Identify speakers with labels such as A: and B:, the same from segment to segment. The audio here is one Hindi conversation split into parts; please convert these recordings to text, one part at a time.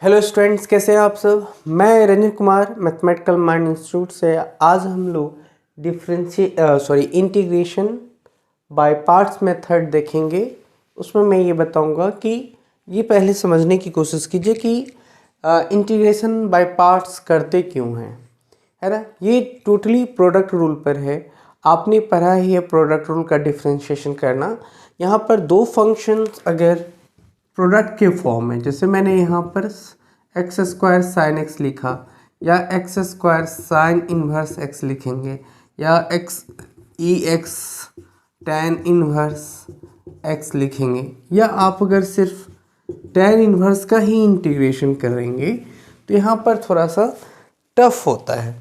A: हेलो स्टूडेंट्स, कैसे हैं आप सब। मैं Ranjan Kumar mathematical mind institute से। आज हम लोग इंटीग्रेशन बाय पार्ट्स मेथड देखेंगे। उसमें मैं ये बताऊंगा कि ये पहले समझने की कोशिश कीजिए कि इंटीग्रेशन बाय पार्ट्स करते क्यों हैं, है ना। ये टोटली प्रोडक्ट रूल पर है। आपने पढ़ा ही है प्रोडक्ट रूल का डिफ्रेंशिएशन करना। यहाँ पर दो फंक्शंस अगर प्रोडक्ट के फॉर्म में, जैसे मैंने यहाँ पर एक्स स्क्वायर साइन एक्स लिखा, या x square sine inverse x लिखेंगे, या एक्स ई एक्स टेन इन्वर्स एक्स लिखेंगे, या आप अगर सिर्फ टेन इन्वर्स का ही इंटीग्रेशन करेंगे तो यहाँ पर थोड़ा सा टफ होता है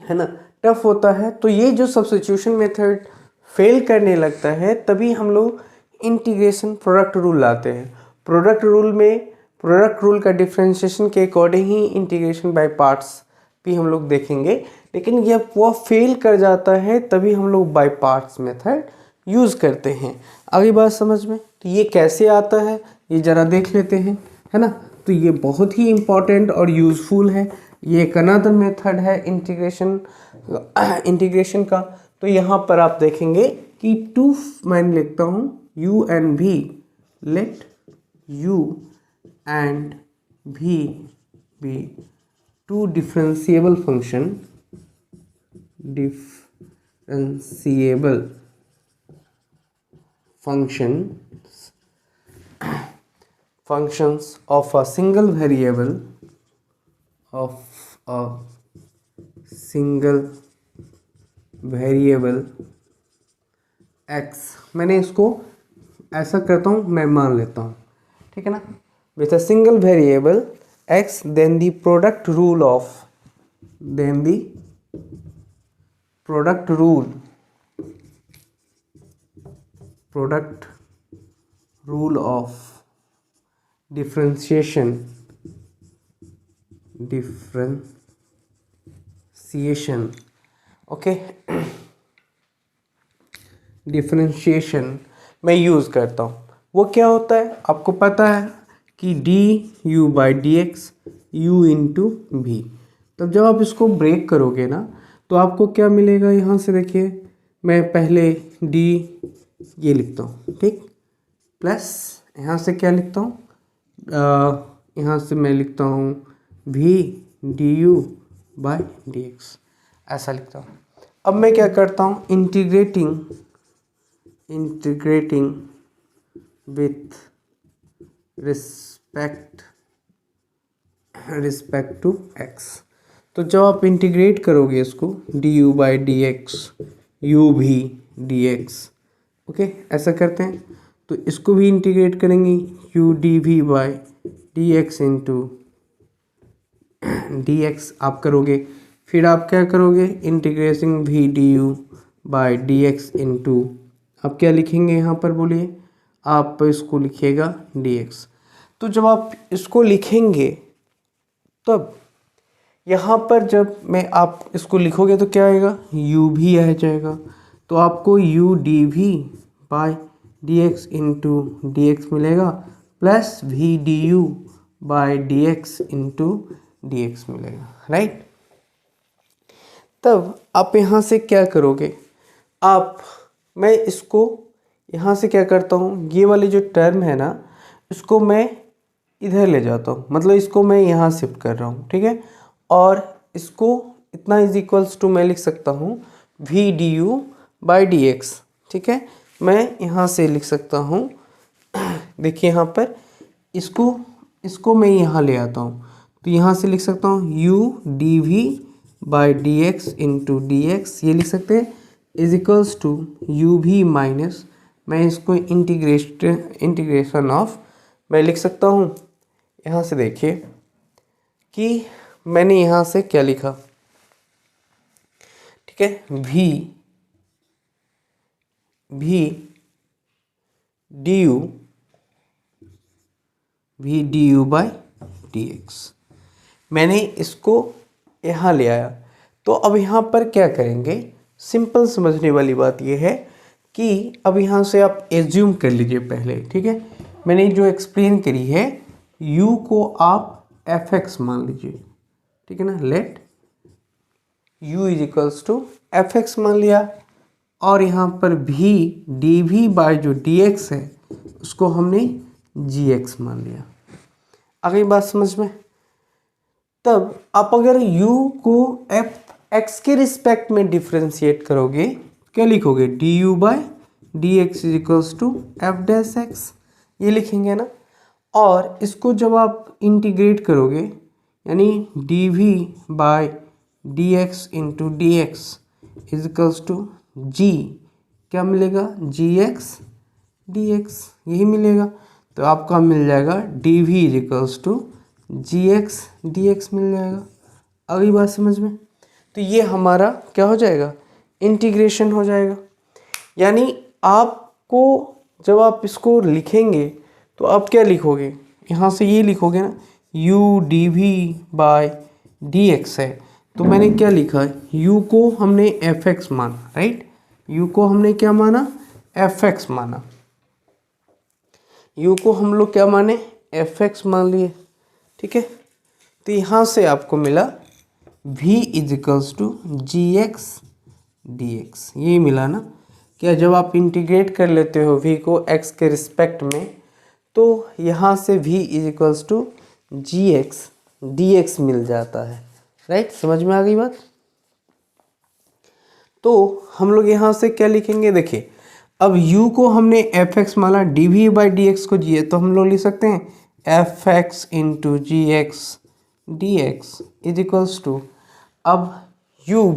A: ना, टफ होता है। तो ये जो सब्स्टिट्यूशन मेथड फेल करने लगता है, तभी हम लोग इंटीग्रेशन प्रोडक्ट रूल लाते हैं। प्रोडक्ट रूल में प्रोडक्ट रूल का डिफ्रेंशिएशन के according he integration by parts भी हम लोग देखेंगे। लेकिन जब वो फेल कर जाता है तभी हम लोग बाय पार्ट्स मेथड यूज़ करते हैं। आगे बात समझ में, तो ये कैसे आता है ये ज़रा देख लेते हैं, है ना। तो ये बहुत ही इम्पॉर्टेंट और यूज़फुल है। ये एक अनदर मेथड है इंटीग्रेशन का। तो यहाँ पर आप देखेंगे कि मैं लिखता हूँ u and v, let u and v be two differentiable functions of a single variable x। मैंने इसको ऐसा करता हूँ, मैं मान लेता हूँ, ठीक है ना। With a single variable x, then the product rule of differentiation okay differentiation मैं यूज़ करता हूँ। वो क्या होता है आपको पता है कि D u by d x you into भी। तब जब आप इसको ब्रेक करोगे ना तो आपको क्या मिलेगा, यहाँ से देखिए, मैं पहले डी ये लिखता हूँ, ठीक, प्लस यहाँ से क्या लिखता हूँ, यहाँ से मैं लिखता हूँ भी d u by d x, ऐसा लिखता हूँ। अब मैं क्या करता हूँ, integrating with respect to x। तो जब आप इंटीग्रेट करोगे इसको d u by d x u v d x, okay, ऐसा करते हैं। तो इसको भी इंटीग्रेट करेंगे u d v by d x into d x आप करोगे। फिर आप क्या करोगे, integration v d u by d x into, आप क्या लिखेंगे यहाँ पर बोलिए, आप इसको लिखिएगा dx। तो जब आप इसको लिखेंगे तब यहाँ पर जब मैं आप इसको लिखोगे तो क्या आएगा, u भी आ जाएगा। तो आपको u dv by d x into d x मिलेगा, plus v du by d x into d x मिलेगा, राइट। तब आप यहाँ से क्या करोगे, मैं इसको यहाँ से क्या करता हूँ, ये वाली जो टर्म है ना इसको मैं इधर ले जाता हूँ, मतलब इसको मैं यहाँ शिफ्ट कर रहा हूँ, ठीक है। और इसको इतना इज इक्वल्स टू मैं लिख सकता हूँ v d u by d x, ठीक है। मैं यहाँ से लिख सकता हूँ, देखिए यहाँ पर इसको मैं यहाँ ले आता हूँ, तो यहाँ से लिख सकता हूँ u d v by d x into d x, ये लिख सकते हैं, is equals to u v minus, मैं इसको इंटीग्रेशन ऑफ मैं लिख सकता हूँ। यहाँ से देखिए कि मैंने यहाँ से क्या लिखा, ठीक है, भी d u by d x, मैंने इसको यहाँ ले आया। तो अब यहाँ पर क्या करेंगे, सिंपल समझने वाली बात यह है कि अब यहाँ से आप एज्यूम कर लीजिए पहले, ठीक है। मैंने जो एक्सप्लेन करी है u को आप fx मान लीजिए, ठीक है ना। Let u is equals to fx मान लिया, और यहाँ पर भी dv बाय जो dx है उसको हमने gx मान लिया। आ गई बात समझ में। तब आप अगर u को x के रिस्पेक्ट में डिफ्रेंशिएट करोगे क्या लिखोगे, du by dx is equals to f dash x, ये लिखेंगे ना। और इसको जब आप इंटीग्रेट करोगे यानी dv by dx into d x is equals to g, क्या मिलेगा, gx dx, यही मिलेगा। तो आपका मिल जाएगा dv is equals to gx dx मिल जाएगा। अगली बात समझ में। तो ये हमारा क्या हो जाएगा, इंटीग्रेशन हो जाएगा। यानी आपको जब आप इसको लिखेंगे तो आप क्या लिखोगे, यहाँ से ये लिखोगे ना, u dv बाय dx है। तो मैंने क्या लिखा, u को हमने fx माना, राइट, u को हमने क्या माना, fx माना, u को हम लोग क्या माने, fx मान लिए, ठीक है। तो यहाँ से आपको मिला v is equals to g x d x, ये मिला ना। क्या जब आप इंटीग्रेट कर लेते हो v को x के रिस्पेक्ट में, तो यहाँ से v is equals to g x d x मिल जाता है, राइट। समझ में आ गई बात। तो हम लोग यहाँ से क्या लिखेंगे, देखिए अब u को हमने fx माना, dv बाई डी एक्स को g है, तो हम लोग लिख सकते हैं fx into g x d x is equals to, अब u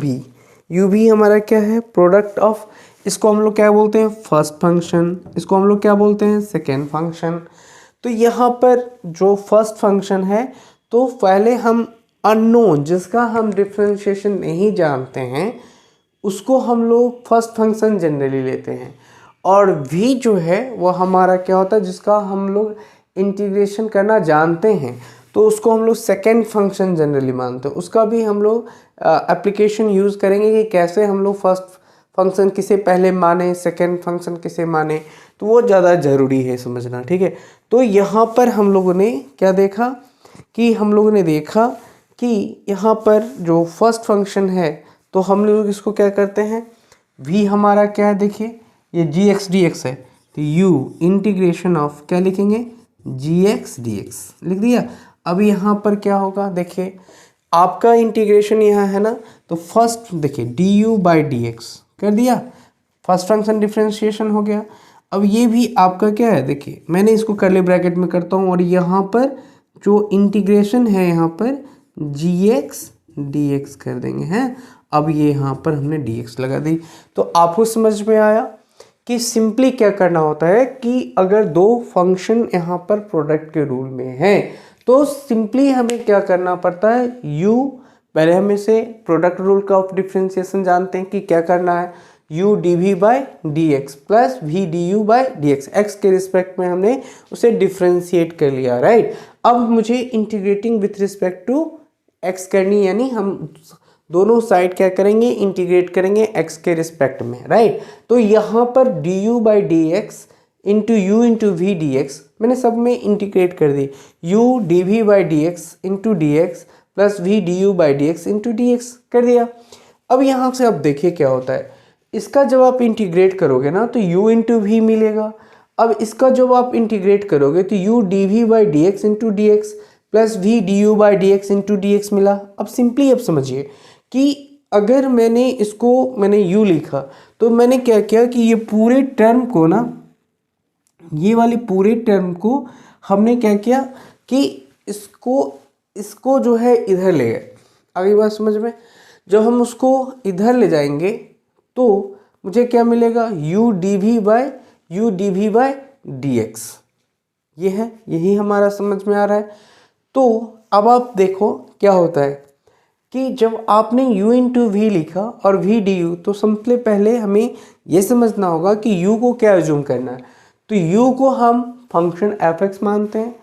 A: भी हमारा क्या है, प्रोडक्ट ऑफ, इसको हम लोग क्या बोलते हैं, फर्स्ट फंक्शन, इसको हम लोग क्या बोलते हैं, सेकेंड फंक्शन। तो यहाँ पर जो फर्स्ट फंक्शन है, तो पहले हम अननोन, जिसका हम डिफ्रेंशिएशन नहीं जानते हैं, उसको हम लोग फर्स्ट फंक्शन जनरली लेते हैं। और v जो है वो हमारा क्या होता है, जिसका हम लोग इंटीग्रेशन करना जानते हैं, तो उसको हम लोग सेकेंड फंक्शन जनरली मानते हैं। उसका भी हम लोग एप्लीकेशन यूज़ करेंगे कि कैसे हम लोग फर्स्ट फंक्शन किसे पहले माने, सेकेंड फंक्शन किसे माने, तो वो ज़्यादा ज़रूरी है समझना, ठीक है। तो यहाँ पर हम लोगों ने क्या देखा कि हम लोगों ने देखा कि यहाँ पर जो फर्स्ट फंक्शन है, तो हम लोग इसको क्या करते हैं, v हमारा क्या है, देखिए ये जी एक्स डी एक्स है, तो u इंटीग्रेशन ऑफ क्या लिखेंगे, जी एक्स डी एक्स लिख दिया। अब यहाँ पर क्या होगा, देखिए आपका इंटीग्रेशन यहाँ है ना, तो फर्स्ट देखिए D u by d x कर दिया, फर्स्ट फंक्शन डिफ्रेंशिएशन हो गया। अब ये भी आपका क्या है, देखिए मैंने इसको कर्ली ब्रैकेट में करता हूँ, और यहाँ पर जो इंटीग्रेशन है यहाँ पर जी एक्स डी एक्स कर देंगे हैं। अब ये यहाँ पर हमने डी एक्स लगा दी। तो आपको समझ में आया कि सिंपली क्या करना होता है कि अगर दो फंक्शन यहाँ पर प्रोडक्ट के रूल में हैं, तो सिंपली हमें क्या करना पड़ता है, u, पहले हम इसे प्रोडक्ट रूल का ऑफ डिफ्रेंशिएशन जानते हैं कि क्या करना है, u dv by d x plus v du by d x, x के रिस्पेक्ट में हमने उसे डिफ्रेंशिएट कर लिया, राइट। अब मुझे integrating with respect to x करनी, यानी हम दोनों साइड क्या करेंगे, इंटीग्रेट करेंगे x के रिस्पेक्ट में, राइट। तो यहाँ पर du by d x into u into v d x मैंने सब में इंटीग्रेट कर दी, u dv by d x into d x plus v du by d x into d x कर दिया। अब यहाँ से अब देखिए क्या होता है, इसका जब आप इंटीग्रेट करोगे ना, तो u इंटू वी मिलेगा। अब इसका जब आप इंटीग्रेट करोगे तो u dv by d x into d x plus v du by d x into d x मिला। अब सिंपली अब समझिए कि अगर मैंने u लिखा, तो मैंने क्या किया कि ये पूरे टर्म को ना, ये वाले पूरे टर्म को हमने क्या किया कि इसको जो है इधर ले गए। आगे बात समझ में, जब हम उसको इधर ले जाएंगे तो मुझे क्या मिलेगा, u dv by d x, ये है, यही हमारा समझ में आ रहा है। तो अब आप देखो क्या होता है कि जब आपने u इंटू वी लिखा और v du, तो सबसे पहले हमें ये समझना होगा कि u को क्या एज्यूम करना है। तो u को हम फंक्शन fx मानते हैं,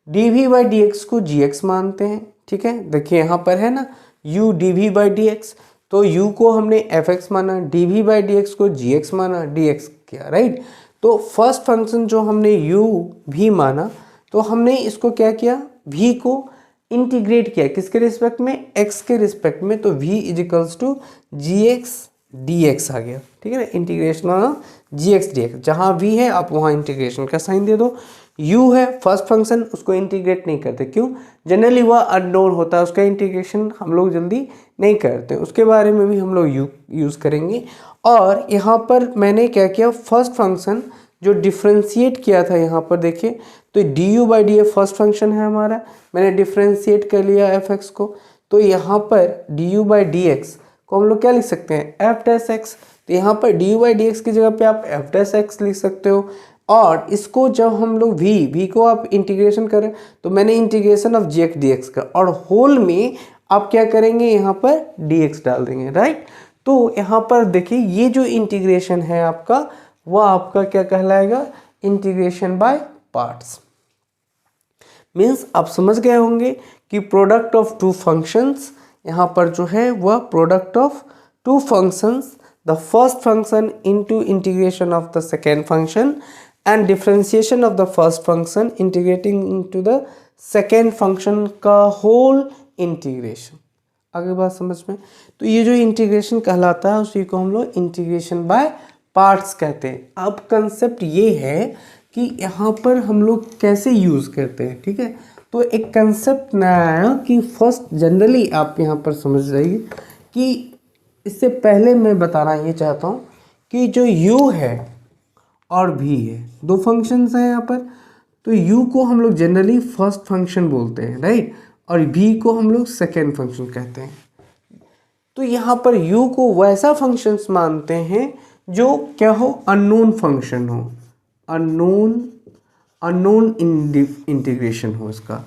A: dv बाई डी एक्स को gx मानते हैं, ठीक है। देखिए यहाँ पर है ना u dv by d x, तो u को हमने fx माना, dv बाई डी एक्स को gx माना, dx किया, राइट। तो फर्स्ट फंक्शन जो हमने u भी माना, तो हमने इसको क्या किया, v को इंटीग्रेट किया किसके रिस्पेक्ट में, x के रिस्पेक्ट में, तो v is equals to g x d x आ गया, ठीक है ना, integration of g x d x, जहाँ v है आप वहाँ इंटीग्रेशन का साइन दे दो, u है फर्स्ट फंक्शन, उसको इंटीग्रेट नहीं करते, क्यों, जनरली वह अननोन होता है, उसका इंटीग्रेशन हम लोग जल्दी नहीं करते, उसके बारे में भी हम लोग यूज़ करेंगे। और यहाँ पर मैंने क्या किया, फर्स्ट फंक्शन जो डिफ्रेंशिएट किया था यहाँ पर देखिए, तो D u by D F first function है हमारा, मैंने डिफ्रेंशिएट कर लिया एफ एक्स को, तो यहाँ पर D u by d x को हम लोग क्या लिख सकते हैं, एफ डैश एक्स, तो यहाँ पर D u by d x की जगह पे आप एफ डैश एक्स लिख सकते हो। और इसको जब हम लोग v को आप इंटीग्रेशन करें, तो मैंने integration of g x d x का, और होल में आप क्या करेंगे, यहाँ पर dx डाल देंगे, राइट। तो यहाँ पर देखिए ये जो इंटीग्रेशन है आपका, वह आपका क्या कहलाएगा, इंटीग्रेशन बाय पार्ट्स। मीन्स आप समझ गए होंगे कि प्रोडक्ट ऑफ टू फंक्शंस, यहाँ पर जो है वह product of two functions, the first function into integration of the second function and differentiation of the first function integrating into the second function का होल इंटीग्रेशन। आगे बात समझ में, तो ये जो इंटीग्रेशन कहलाता है उसी को हम लोग इंटीग्रेशन बाय पार्ट्स कहते हैं। अब कंसेप्ट ये है कि यहाँ पर हम लोग कैसे यूज़ करते हैं, ठीक है। तो एक कंसेप्ट नया आया कि फर्स्ट जनरली आप यहाँ पर समझ जाइए कि इससे पहले मैं बताना ये चाहता हूँ कि जो u है और v है, दो फंक्शंस हैं यहाँ पर, तो u को हम लोग जनरली फर्स्ट फंक्शन बोलते हैं, राइट, और v को हम लोग सेकेंड फंक्शन कहते हैं। तो यहाँ पर u को वैसा फंक्शंस मानते हैं जो क्या हो, अननोन फंक्शन हो, अननोन इंटीग्रेशन हो इसका।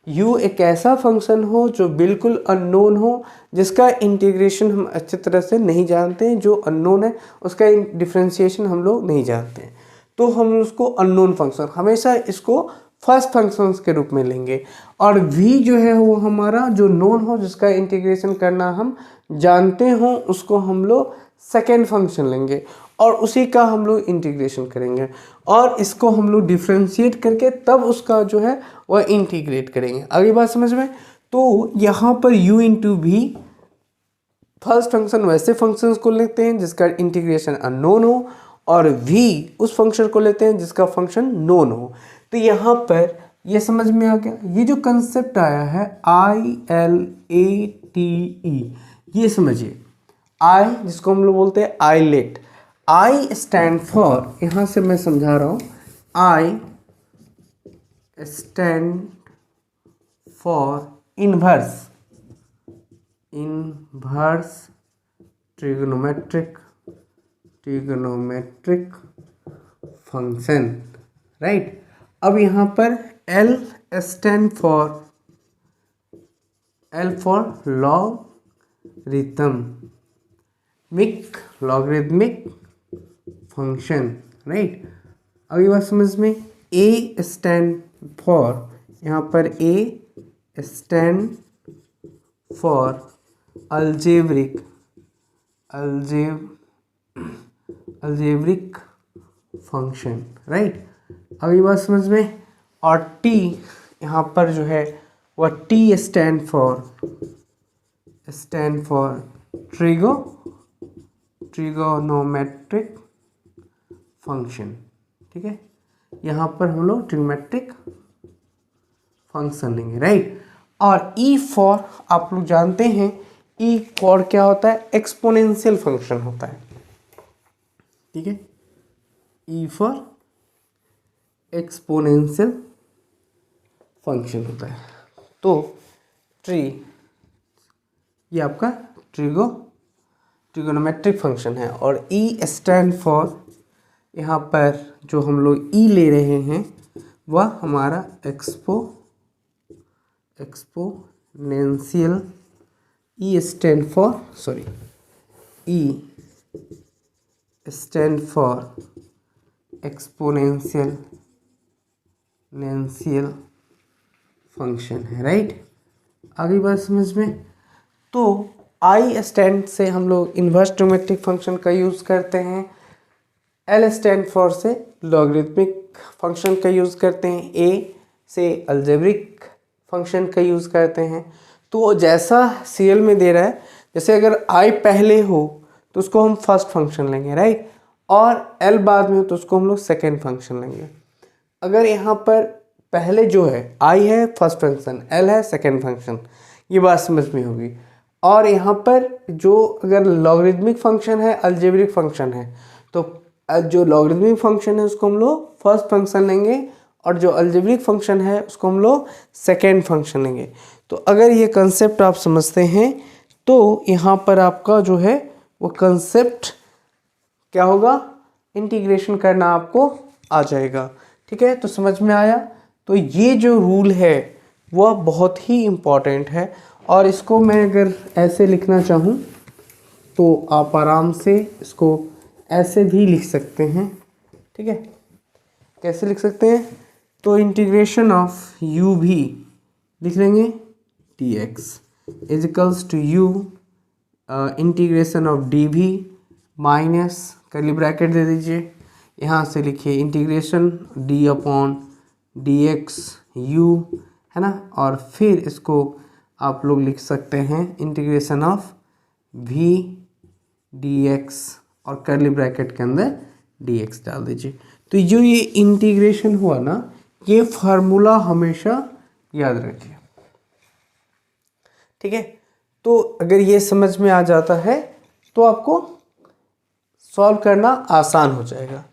A: u एक ऐसा फंक्शन हो जो बिल्कुल अननोन हो, जिसका इंटीग्रेशन हम अच्छी तरह से नहीं जानते हैं, जो अननोन है उसका डिफरेंशिएशन हम लोग नहीं जानते हैं, तो हम उसको अननोन फंक्शन, हमेशा इसको फर्स्ट फंक्शंस के रूप में लेंगे। और v जो है वो हमारा जो नोन हो, जिसका इंटीग्रेशन करना हम जानते हो, उसको हम लोग सेकेंड फंक्शन लेंगे और उसी का हम लोग इंटीग्रेशन करेंगे, और इसको हम लोग डिफ्रेंशिएट करके तब उसका जो है वह इंटीग्रेट करेंगे। अगली बात समझ में, तो यहाँ पर u into v first function वैसे फंक्शंस को लेते हैं जिसका इंटीग्रेशन अननोन हो, और v उस फंक्शन को लेते हैं जिसका फंक्शन नोन हो। तो यहाँ पर ये समझ में आ गया, ये जो कंसेप्ट आया है ILATE, ये समझिए, I जिसको हम लोग बोलते हैं आईलेट, I स्टैंड फॉर, यहाँ से मैं समझा रहा हूँ, I stand for inverse trigonometric function, right. अब यहाँ पर L stand for logarithmic function, right. अगली बात समझ में, A स्टैंड फॉर, यहाँ पर A stand for algebraic function, right. अगली बात समझ में, और T यहाँ पर जो है वह T stand for trigonometric function, ठीक है। यहाँ पर हम लोग ट्रिग्नोमेट्रिक फंक्शन लेंगे, राइट। और E फॉर आप लोग जानते हैं, E फॉर क्या होता है, एक्सपोनेंशियल फंक्शन होता है, ठीक है। E फॉर एक्सपोनेंशियल फंक्शन होता है। तो ये आपका ट्रिगोनोमेट्रिक फंक्शन है, और E स्टैंड फॉर, यहाँ पर जो हम लोग E ले रहे हैं वह हमारा exponential, E stand for exponential function है, राइट। आगे बात समझ में, तो I स्टैंड से हम लोग इन्वर्स ट्रिग्नोमेट्रिक फंक्शन का यूज़ करते हैं, L स्टैंड फॉर से लॉगरिथमिक फंक्शन का यूज़ करते हैं, A से अलजेब्रिक फंक्शन का यूज़ करते हैं। तो जैसा सीरियल में दे रहा है, जैसे अगर आई पहले हो तो उसको हम फर्स्ट फंक्शन लेंगे, राइट, और एल बाद में हो तो उसको हम लोग सेकेंड फंक्शन लेंगे। अगर यहाँ पर पहले जो है आई है फर्स्ट फंक्शन, एल है सेकेंड फंक्शन, ये बात समझ में होगी। और यहाँ पर जो अगर लॉगरिथमिक फंक्शन है, अलजेब्रिक फंक्शन है, तो जो लॉगरिथमिक फंक्शन है उसको हम लोग फर्स्ट फंक्शन लेंगे और जो अलजेब्रिक फंक्शन है उसको हम लोग सेकेंड फंक्शन लेंगे। तो अगर ये कंसेप्ट आप समझते हैं तो यहाँ पर आपका जो है वो कंसेप्ट क्या होगा, इंटीग्रेशन करना आपको आ जाएगा। ठीक है, तो समझ में आया। तो ये जो रूल है वह बहुत ही इम्पॉर्टेंट है और इसको मैं अगर ऐसे लिखना चाहूँ तो आप आराम से इसको ऐसे भी लिख सकते हैं। ठीक है, कैसे लिख सकते हैं, तो इंटीग्रेशन ऑफ u भी लिख लेंगे dx is equals to u integration of d v minus curly bracket दे दीजिए, यहाँ से लिखिए integration d upon dx u, है ना, और फिर इसको आप लोग लिख सकते हैं इंटीग्रेशन ऑफ v dx और कर्ली ब्रैकेट के अंदर dx डाल दीजिए। तो जो ये इंटीग्रेशन हुआ ना, ये फार्मूला हमेशा याद रखिए। ठीक है, तो अगर ये समझ में आ जाता है तो आपको सॉल्व करना आसान हो जाएगा।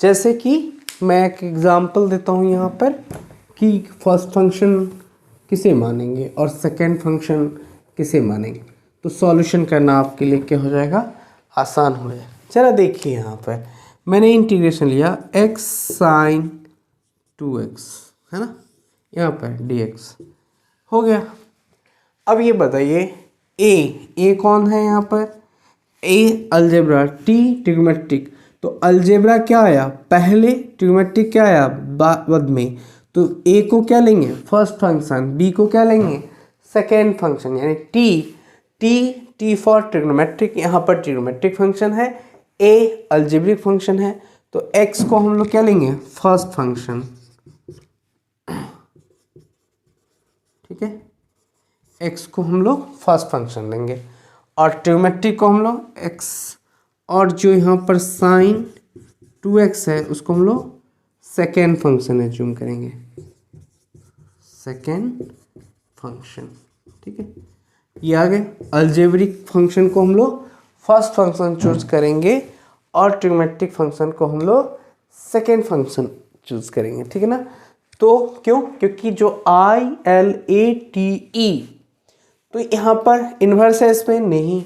A: जैसे कि मैं एक एग्जांपल देता हूँ यहाँ पर कि फर्स्ट फंक्शन किसे मानेंगे और सेकेंड फंक्शन किसे मानेंगे, तो सॉल्यूशन करना आपके लिए क्या हो जाएगा, आसान हो जाएगा। चला देखिए, यहाँ पर मैंने इंटीग्रेशन लिया x sin 2x, है ना, यहाँ पर dx हो गया। अब ये बताइए a कौन है यहाँ पर, a अलजेब्रा, t ट्रिग्नोमेट्रिक। तो अलजेब्रा क्या आया पहले, ट्रिग्नोमेट्रिक क्या आया बाद में। तो a को क्या लेंगे फर्स्ट फंक्शन, b को क्या लेंगे सेकेंड फंक्शन, यानी t फॉर ट्रिग्नोमेट्रिक, यहाँ पर ट्रिग्नोमेट्रिक फंक्शन है, a अलजेब्रिक फंक्शन है, तो x को हम लोग क्या लेंगे फर्स्ट फंक्शन। ठीक है, x को हम लोग फर्स्ट फंक्शन लेंगे और ट्रिग्नोमेट्रिक को हम लोग x, और जो यहाँ पर साइन 2x है उसको हम लोग सेकेंड फंक्शन एज्यूम करेंगे, सेकेंड फंक्शन। ठीक है, ये आ गए। अलजेब्रिक फंक्शन को हम लोग फर्स्ट फंक्शन चूज करेंगे और ट्रिग्नोमेट्रिक फंक्शन को हम लोग सेकेंड फंक्शन चूज करेंगे। ठीक है ना, तो क्योंकि जो ILATE, तो यहाँ पर इन्वर्स है इसमें नहीं,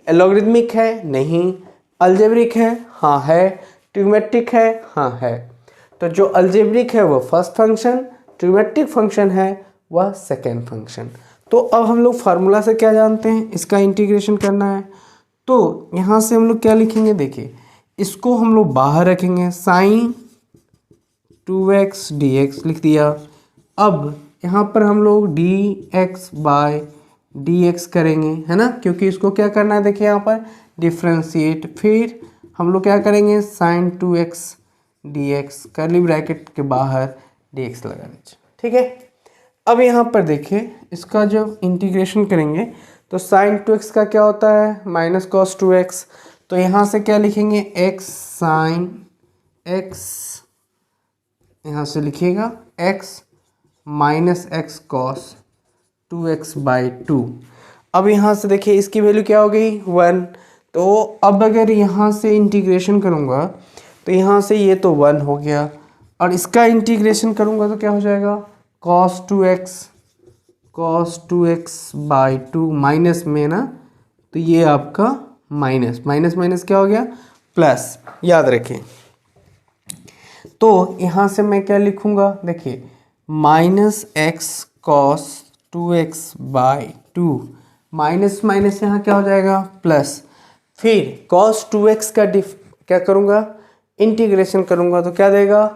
A: लॉगरिथमिक है नहीं, अलजेब्रिक है हाँ है, ट्रिग्नोमेट्रिक है हाँ है। तो जो अलजेब्रिक है वह फर्स्ट फंक्शन, ट्रिग्नोमेट्रिक फंक्शन है वह सेकेंड फंक्शन। तो अब हम लोग फार्मूला से क्या जानते हैं, इसका इंटीग्रेशन करना है। तो यहाँ से हम लोग क्या लिखेंगे, देखिए इसको हम लोग बाहर रखेंगे, साइन 2x dx लिख दिया। अब यहाँ पर हम लोग dx बाय dx करेंगे, है ना, क्योंकि इसको क्या करना है, देखिए यहाँ पर डिफ्रेंशिएट, फिर हम लोग क्या करेंगे sign 2x dx curly bracket के बाहर dx लगा दीजिए। ठीक है, अब यहाँ पर देखिए इसका जब इंटीग्रेशन करेंगे तो साइन 2x का क्या होता है माइनस कॉस 2x, तो यहाँ से क्या लिखेंगे x साइन x, यहाँ से लिखिएगा x minus x cos 2x by 2। अब यहाँ से देखिए इसकी वैल्यू क्या हो गई 1। तो अब अगर यहाँ से इंटीग्रेशन करूँगा तो यहाँ से ये तो 1 हो गया और इसका इंटीग्रेशन करूँगा तो क्या हो जाएगा cos 2x बाई 2 माइनस में ना, तो ये आपका माइनस माइनस माइनस क्या हो गया प्लस, याद रखें। तो यहाँ से मैं क्या लिखूँगा, देखिए minus x cos 2x by 2, minus minus यहाँ क्या हो जाएगा प्लस, फिर cos 2x का क्या करूँगा इंटीग्रेशन करूँगा तो क्या देगा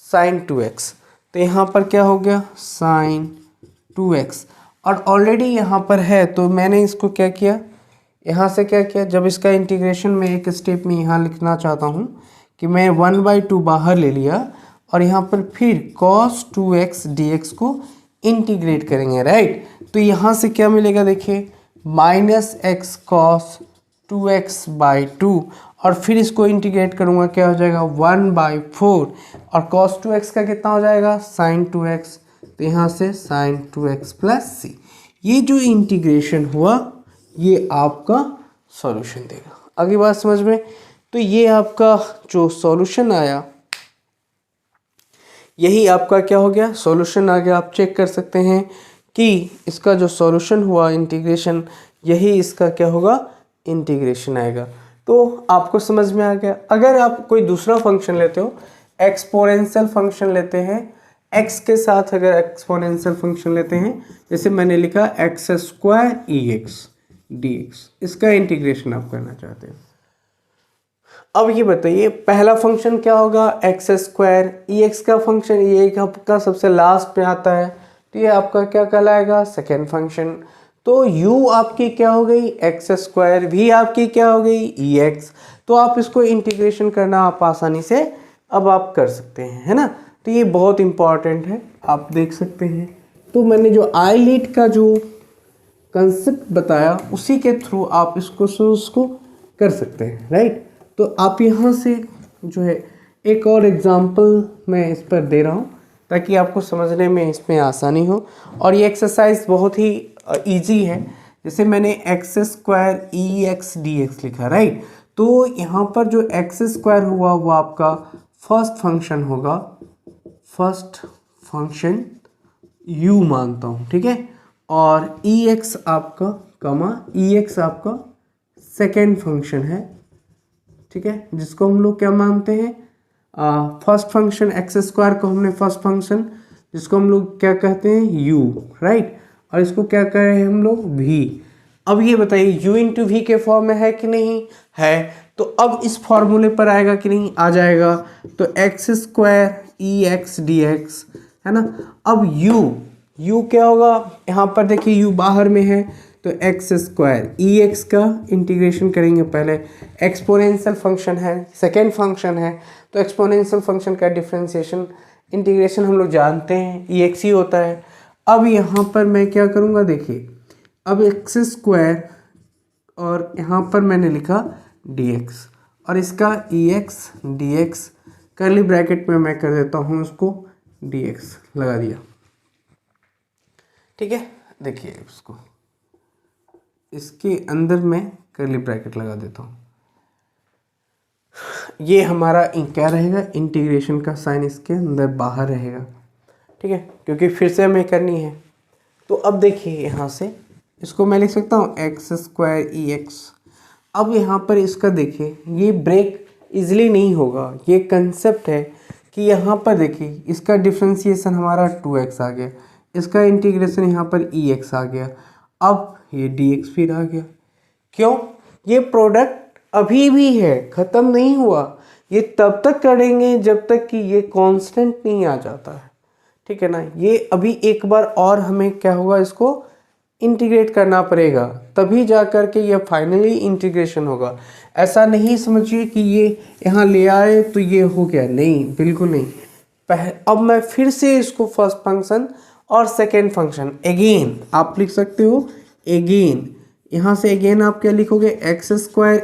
A: साइन 2x, तो यहाँ पर क्या हो गया साइन 2x, और ऑलरेडी यहाँ पर है तो मैंने इसको क्या किया, यहाँ से क्या किया, जब इसका इंटीग्रेशन में एक स्टेप में यहाँ लिखना चाहता हूँ कि मैं 1/2 बाहर ले लिया और यहाँ पर फिर cos 2x dx को इंटीग्रेट करेंगे, राइट। तो यहाँ से क्या मिलेगा देखिए, minus x cos 2x by 2, और फिर इसको इंटीग्रेट करूँगा, क्या हो जाएगा 1/4, और cos 2x का कितना हो जाएगा sin 2x, तो यहाँ से sin 2x प्लस c। ये जो इंटीग्रेशन हुआ ये आपका सॉल्यूशन देगा। आगे बात समझ में। तो ये आपका जो सॉल्यूशन आया यही आपका क्या हो गया, सॉल्यूशन आ गया। आप चेक कर सकते हैं कि इसका जो सॉल्यूशन हुआ इंटीग्रेशन, यही इसका क्या होगा, इंटीग्रेशन आएगा। तो आपको समझ में आ गया। अगर आप कोई दूसरा फंक्शन लेते हो, एक्सपोनेंशियल फंक्शन लेते हैं, x के साथ अगर एक्सपोनेंशियल फंक्शन लेते हैं, जैसे मैंने लिखा x² ex dx, इसका इंटीग्रेशन आप करना चाहते हैं। अब ये बताइए पहला फंक्शन क्या होगा, x² ex का फंक्शन, ये आपका सबसे लास्ट में आता है, तो ये आपका क्या कहलाएगा, सेकेंड फंक्शन। तो u आपकी क्या हो गई x², v आपकी क्या हो गई ex। तो आप इसको इंटीग्रेशन करना आप आसानी से अब आप कर सकते हैं, है ना। तो ये बहुत इंपॉर्टेंट है, आप देख सकते हैं। तो मैंने जो आईलीट का जो कंसेप्ट बताया उसी के थ्रू आप उसको कर सकते हैं, राइट। तो आप यहाँ से जो है एक और एग्जांपल मैं इस पर दे रहा हूँ ताकि आपको समझने में इसमें आसानी हो। और ये एक्सरसाइज बहुत ही इजी है। जैसे मैंने x² ex dx लिखा, राइट। तो यहाँ पर जो x² हुआ वो आपका फर्स्ट फंक्शन होगा, फर्स्ट फंक्शन u मानता हूँ, ठीक है। और ex आपका ex आपका सेकेंड फंक्शन है, ठीक है, जिसको हम लोग क्या मानते हैं, फर्स्ट फंक्शन x² को हमने फर्स्ट फंक्शन, जिसको हम लोग क्या कहते हैं u, राइट। और इसको क्या कह रहे हैं हम लोग v। अब ये बताइए u इंटू v के फॉर्म में है कि नहीं है, तो अब इस फॉर्मूले पर आएगा कि नहीं, आ जाएगा। तो x² ex dx है ना। अब u क्या होगा, यहाँ पर देखिए u बाहर में है, तो x² ex का इंटीग्रेशन करेंगे। पहले एक्सपोनेंशियल फंक्शन है, सेकेंड फंक्शन है, तो एक्सपोनेंशियल फंक्शन का डिफरेंशिएशन इंटीग्रेशन हम लोग जानते हैं ex ही होता है। अब यहाँ पर मैं क्या करूँगा देखिए, अब x² और यहाँ पर मैंने लिखा dx, और इसका ex dx कर्ली ब्रैकेट में मैं कर देता हूँ उसको dx लगा दिया, ठीक है। देखिए इसको इसके अंदर मैं कर्ली ब्रैकेट लगा देता हूँ। ये हमारा क्या रहेगा, इंटीग्रेशन का साइन इसके अंदर बाहर रहेगा, ठीक है, क्योंकि फिर से हमें करनी है। तो अब देखिए यहाँ से इसको मैं लिख सकता हूँ x² ex। अब यहाँ पर इसका देखिए ये ब्रेक इजीली नहीं होगा, ये कंसेप्ट है कि यहाँ पर देखिए इसका डिफ्रेंसिएशन हमारा 2x आ गया, इसका इंटीग्रेशन यहाँ पर ex आ गया, अब ये dx फिर आ गया। क्यों, ये प्रोडक्ट अभी भी है, ख़त्म नहीं हुआ। ये तब तक करेंगे जब तक कि ये कांस्टेंट नहीं आ जाता है, ठीक है ना। ये अभी एक बार और हमें क्या होगा, इसको इंटीग्रेट करना पड़ेगा, तभी जा कर के ये फाइनली इंटीग्रेशन होगा। ऐसा नहीं समझिए कि ये यहाँ ले आए तो ये हो गया, नहीं, बिल्कुल नहीं। अब मैं फिर से इसको फर्स्ट फंक्शन और सेकेंड फंक्शन अगेन आप लिख सकते हो, अगेन यहाँ से अगेन आप क्या लिखोगे x²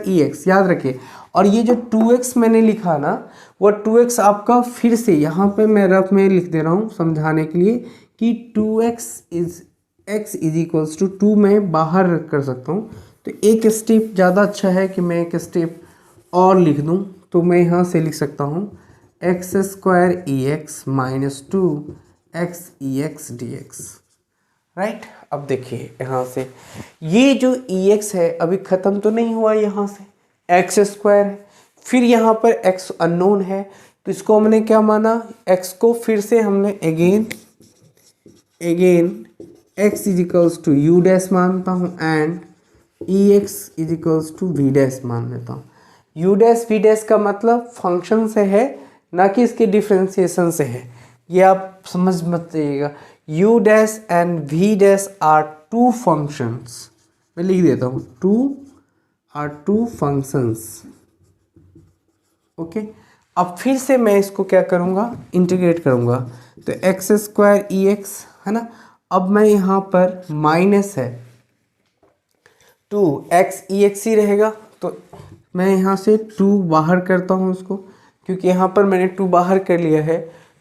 A: ex, याद रखिए। और ये जो 2x मैंने लिखा ना, वो 2x आपका फिर से यहाँ पे मैं रफ में लिख दे रहा हूँ समझाने के लिए कि 2x is x is equals to 2 मैं बाहर कर सकता हूँ। तो एक स्टेप ज़्यादा अच्छा है कि मैं एक स्टेप और लिख दूँ, तो मैं यहाँ से लिख सकता हूँ x² ex minus 2x ex dx, right. अब देखिए यहाँ से ये जो ex है अभी ख़त्म तो नहीं हुआ, यहाँ से x² है, फिर यहाँ पर x अननोन है, तो इसको हमने क्या माना, x को फिर से हमने again x is equals to u dash मानता हूँ and ex is equals to v dash मान लेता हूँ। u डैश v डैश का मतलब फंक्शन से है, ना कि इसके डिफ्रेंसिएशन से है, ये आप समझ मत जाइएगा। u dash and v dash are two functions, मैं लिख देता हूँ टू फंक्शंस, ओके। अब फिर से मैं इसको क्या करूँगा, इंटीग्रेट करूँगा, तो एक्स स्क्वायर ई एक्स है ना। अब मैं यहाँ पर माइनस है 2x ई एक्स ही रहेगा, तो मैं यहाँ से 2 बाहर करता हूँ उसको, क्योंकि यहाँ पर मैंने 2 बाहर कर लिया है।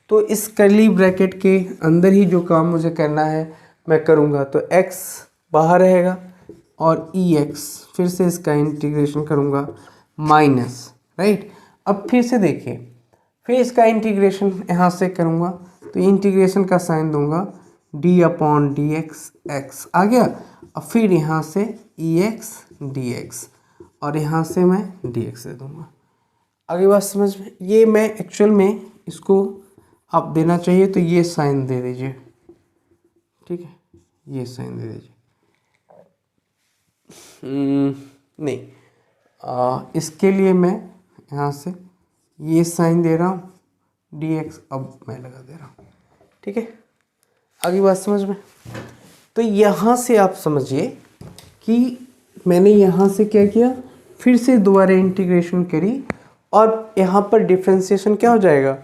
A: तो इस कर्ली ब्रैकेट के अंदर ही जो काम मुझे करना है मैं करूँगा। तो x बाहर रहेगा और ई एक्स फिर से इसका इंटीग्रेशन करूँगा माइनस, राइट। अब फिर से देखिए, फिर इसका इंटीग्रेशन यहाँ से करूँगा, तो इंटीग्रेशन का साइन दूंगा d/dx x आ गया। अब फिर यहाँ से ई एक्स डी एक्स और यहाँ से मैं dx दे दूँगा। आगे बात समझ में, ये मैं एक्चुअल में इसको आप देना चाहिए तो ये साइन दे दीजिए, ठीक है, ये साइन दे दीजिए। नहीं, इसके लिए मैं यहाँ से ये साइन दे रहा हूँ, dx अब मैं लगा दे रहा हूँ, ठीक है। आगे बात समझ में, तो यहाँ से आप समझिए कि मैंने यहाँ से क्या किया, फिर से दोबारा इंटीग्रेशन करी और यहाँ पर डिफ्रेंशिएशन क्या हो जाएगा,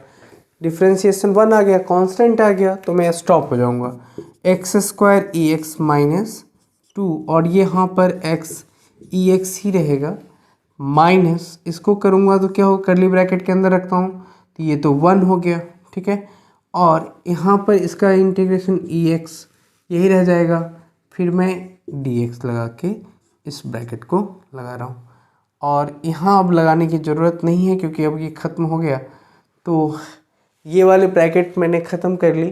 A: डिफ्रेंशिएशन 1 आ गया, कांस्टेंट आ गया, तो मैं स्टॉप हो जाऊँगा। एक्स स्क्वायर ई एक्स माइनस 2 और ये यहाँ पर एक्स ई एक्स ही रहेगा माइनस, इसको करूँगा तो क्या हो, करली ब्रैकेट के अंदर रखता हूँ तो ये तो 1 हो गया, ठीक है। और यहाँ पर इसका इंटीग्रेशन ई एक्स यही रह जाएगा, फिर मैं डी एक्स लगा के इस ब्रैकेट को लगा रहा हूँ। और यहाँ अब लगाने की ज़रूरत नहीं है क्योंकि अब ये ख़त्म हो गया, तो ये वाले ब्रैकेट मैंने ख़त्म कर ली,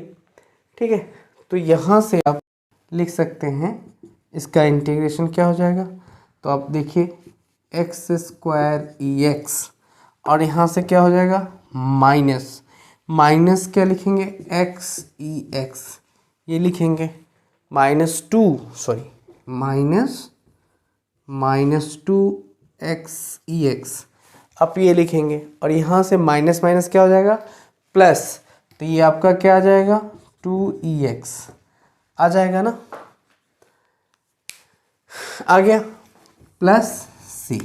A: ठीक है। तो यहाँ से आप लिख सकते हैं इसका इंटीग्रेशन क्या हो जाएगा, तो आप देखिए एक्स स्क्वायर ई एक्स और यहाँ से क्या हो जाएगा माइनस, माइनस क्या लिखेंगे एक्स ई एक्स, ये लिखेंगे माइनस टू एक्स ई एक्स, अब ये लिखेंगे और यहाँ से माइनस माइनस क्या हो जाएगा प्लस, तो ये आपका क्या आ जाएगा 2ex आ जाएगा ना, आ गया प्लस सी,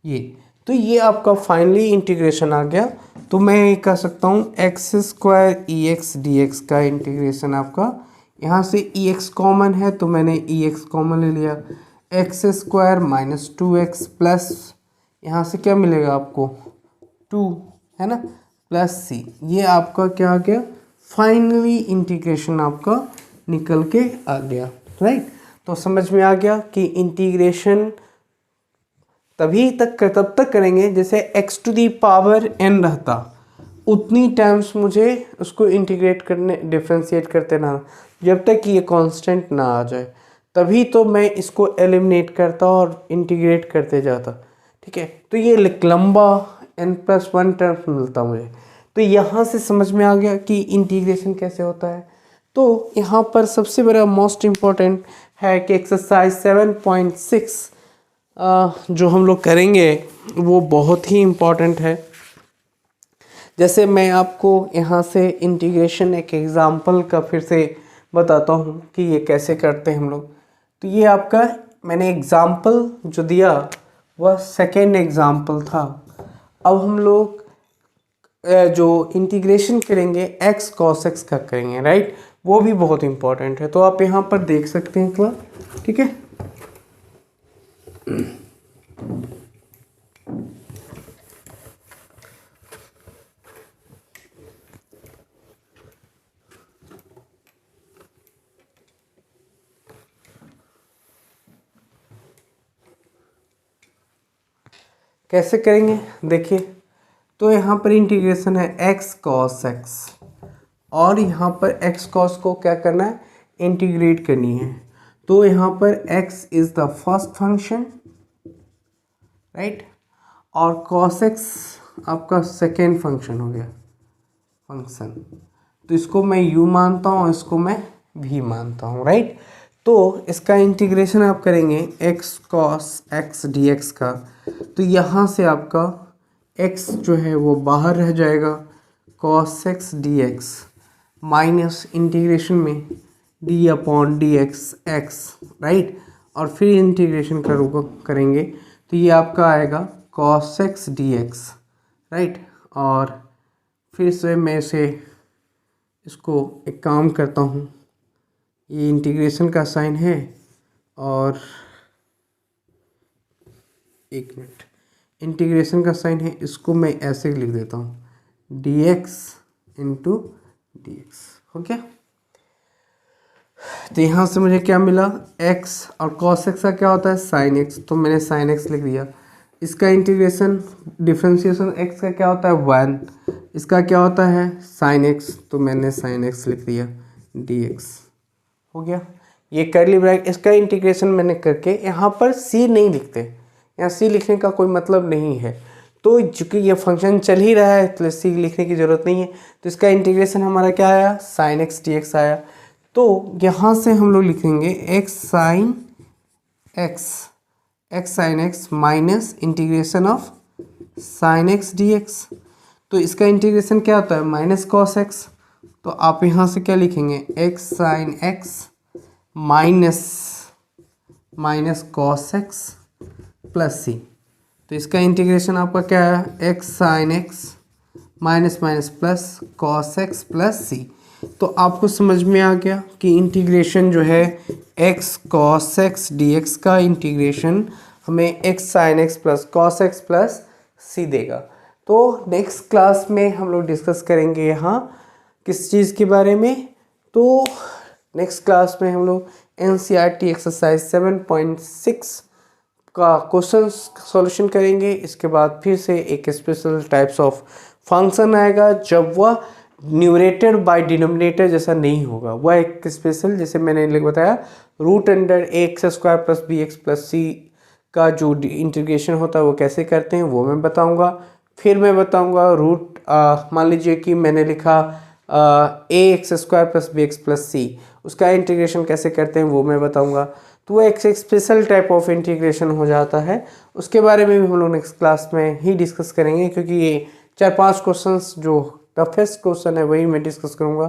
A: ये तो ये आपका फाइनली इंटीग्रेशन आ गया। तो मैं ये कह सकता हूँ एक्स स्क्वायर ई एक्स डी एक्स का इंटीग्रेशन आपका, यहाँ से ई एक्स कॉमन है तो मैंने ई एक्स कॉमन ले लिया, x square minus 2x plus यहाँ से क्या मिलेगा आपको 2 है ना, प्लस सी, ये आपका क्या आ गया फाइनली इंटीग्रेशन आपका निकल के आ गया, राइट। तो समझ में आ गया कि इंटीग्रेशन तब तक करेंगे जैसे x to the power n रहता, उतनी टाइम्स मुझे उसको इंटीग्रेट करने डिफ्रेंशिएट करते ना, जब तक कि ये कांस्टेंट ना आ जाए, तभी तो मैं इसको एलिमिनेट करता और इंटीग्रेट करते जाता, ठीक है। तो ये लंबा n+1 टर्म्स मिलता मुझे। तो यहाँ से समझ में आ गया कि इंटीग्रेशन कैसे होता है। तो यहाँ पर सबसे बड़ा मोस्ट इम्पॉर्टेंट है कि एक्सरसाइज 7.6 जो हम लोग करेंगे वो बहुत ही इम्पॉर्टेंट है। जैसे मैं आपको यहाँ से इंटीग्रेशन एक एग्ज़ाम्पल का फिर से बताता हूँ कि ये कैसे करते हैं हम लोग। तो ये आपका मैंने एग्ज़ाम्पल जो दिया वह सेकेंड एग्ज़ाम्पल था। अब हम लोग जो इंटीग्रेशन करेंगे x cos x का करेंगे, राइट, वो भी बहुत इम्पॉर्टेंट है। तो आप यहाँ पर देख सकते हैं थोड़ा, ठीक है। कैसे करेंगे देखिए, तो यहाँ पर इंटीग्रेशन है x cos x और यहाँ पर x cos को क्या करना है इंटीग्रेट करनी है। तो यहाँ पर x is the first function, right, और cos x आपका सेकेंड फंक्शन हो गया फंक्शन। तो इसको मैं u मानता हूँ, इसको मैं v मानता हूँ, राइट। तो इसका इंटीग्रेशन आप करेंगे x cos x dx का, तो यहाँ से आपका x जो है वो बाहर रह जाएगा, cos x dx minus integration में d/dx x, राइट, और फिर इंटीग्रेशन करेंगे तो ये आपका आएगा cos x dx, राइट। और फिर से मैं इसको एक काम करता हूँ, ये इंटीग्रेशन का साइन है और एक मिनट, इंटीग्रेशन का साइन है, इसको मैं ऐसे लिख देता हूँ dx इंटू डी एक्स। हो गया। तो यहाँ से मुझे क्या मिला, x और cos x का क्या होता है sin x, तो मैंने sin x लिख दिया। इसका इंटीग्रेशन डिफ्रेंशिएशन x का क्या होता है 1, इसका क्या होता है sin x, तो मैंने sin x लिख दिया dx। हो गया। ये कर्ली ब्रैकेट, इसका इंटीग्रेशन मैंने करके, यहाँ पर c नहीं लिखते, यहाँ c लिखने का कोई मतलब नहीं है, तो चूँकि ये फंक्शन चल ही रहा है तो c लिखने की ज़रूरत नहीं है। तो इसका इंटीग्रेशन हमारा क्या आया sin x dx आया। तो यहाँ से हम लोग लिखेंगे x sin x minus integration of sin x dx। तो इसका इंटीग्रेशन क्या होता है माइनस cos x, तो आप यहाँ से क्या लिखेंगे x sin x minus cos x plus c। तो इसका इंटीग्रेशन आपका क्या है x sin x minus plus cos x plus c। तो आपको समझ में आ गया कि इंटीग्रेशन जो है x cos x dx का इंटीग्रेशन हमें x sin x plus cos x plus c देगा। तो नेक्स्ट क्लास में हम लोग डिस्कस करेंगे यहाँ किस चीज़ के बारे में, तो नेक्स्ट क्लास में हम लोग NCERT एक्सरसाइज 7.6 का क्वेश्चन सॉल्यूशन करेंगे। इसके बाद फिर से एक स्पेशल टाइप्स ऑफ फंक्शन आएगा जब वह न्यूमरेटर बाय डिनोमिनेटर जैसा नहीं होगा, वह एक स्पेशल, जैसे मैंने बताया root under a x square plus b x plus c का जो इंटीग्रेशन होता है वो कैसे करते हैं वो मैं बताऊंगा। फिर मैं बताऊंगा रूट, मान लीजिए कि मैंने लिखा a x square plus b x plus c, उसका इंटीग्रेशन कैसे करते हैं वो मैं बताऊंगा। तो वो एक स्पेशल टाइप ऑफ इंटीग्रेशन हो जाता है, उसके बारे में भी हम लोग नेक्स्ट क्लास में ही डिस्कस करेंगे, क्योंकि ये 4-5 क्वेश्चंस जो टफेस्ट क्वेश्चन है वही मैं डिस्कस करूँगा।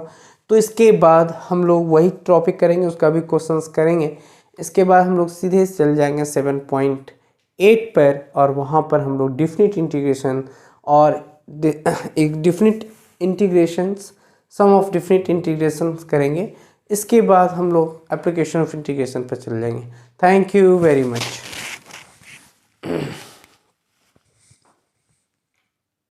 A: तो इसके बाद हम लोग वही टॉपिक करेंगे, उसका भी क्वेश्चंस करेंगे। इसके बाद हम लोग सीधे चल जाएंगे 7.8 पर, और वहाँ पर हम लोग डिफिनिट इंटीग्रेशन और एक definite integrations, sum of definite integrations करेंगे। इसके बाद हम लोग एप्लीकेशन ऑफ इंटीग्रेशन पर चल जाएंगे। Thank you very much.